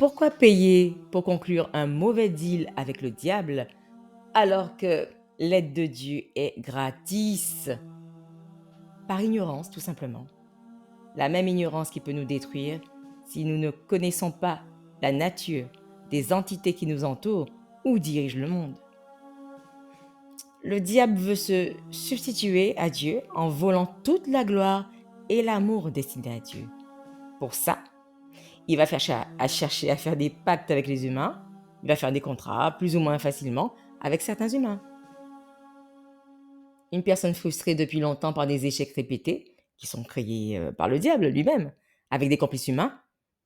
Pourquoi payer pour conclure un mauvais deal avec le diable alors que l'aide de Dieu est gratis? Par ignorance, tout simplement. La même ignorance qui peut nous détruire si nous ne connaissons pas la nature des entités qui nous entourent ou dirigent le monde. Le diable veut se substituer à Dieu en volant toute la gloire et l'amour destinés à Dieu. Pour ça, il va chercher à faire des pactes avec les humains, il va faire des contrats plus ou moins facilement avec certains humains. Une personne frustrée depuis longtemps par des échecs répétés, qui sont créés par le diable lui-même, avec des complices humains,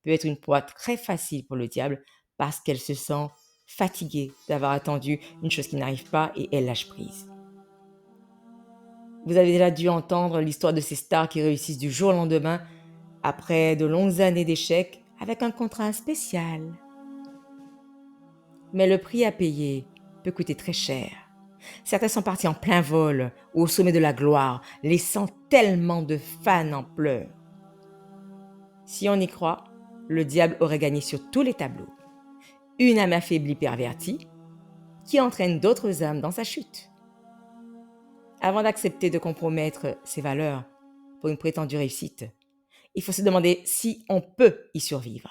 peut être une proie très facile pour le diable parce qu'elle se sent fatiguée d'avoir attendu une chose qui n'arrive pas et elle lâche prise. Vous avez déjà dû entendre l'histoire de ces stars qui réussissent du jour au lendemain après de longues années d'échecs avec un contrat spécial. Mais le prix à payer peut coûter très cher. Certains sont partis en plein vol ou au sommet de la gloire, laissant tellement de fans en pleurs. Si on y croit, le diable aurait gagné sur tous les tableaux. Une âme affaiblie pervertie qui entraîne d'autres âmes dans sa chute. Avant d'accepter de compromettre ses valeurs pour une prétendue réussite, il faut se demander si on peut y survivre.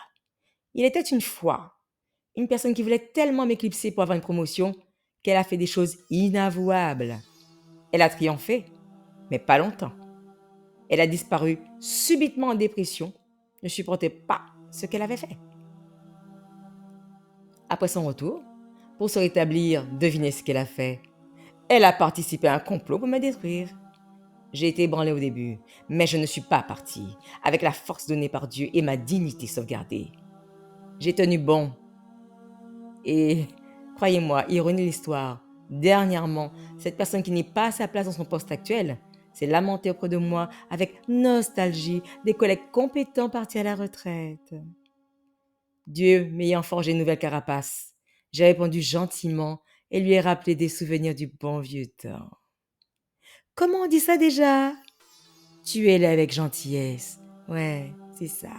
Il était une fois une personne qui voulait tellement m'éclipser pour avoir une promotion qu'elle a fait des choses inavouables. Elle a triomphé, mais pas longtemps. Elle a disparu subitement en dépression, ne supportait pas ce qu'elle avait fait. Après son retour, pour se rétablir, devinez ce qu'elle a fait. Elle a participé à un complot pour me détruire. J'ai été ébranlée au début, mais je ne suis pas partie, avec la force donnée par Dieu et ma dignité sauvegardée. J'ai tenu bon. Et croyez-moi, ironie de l'histoire, dernièrement, cette personne qui n'est pas à sa place dans son poste actuel s'est lamentée auprès de moi avec nostalgie des collègues compétents partis à la retraite. Dieu m'ayant forgé une nouvelle carapace, j'ai répondu gentiment et lui ai rappelé des souvenirs du bon vieux temps. Comment on dit ça déjà? Tuez-le avec gentillesse. Ouais, c'est ça.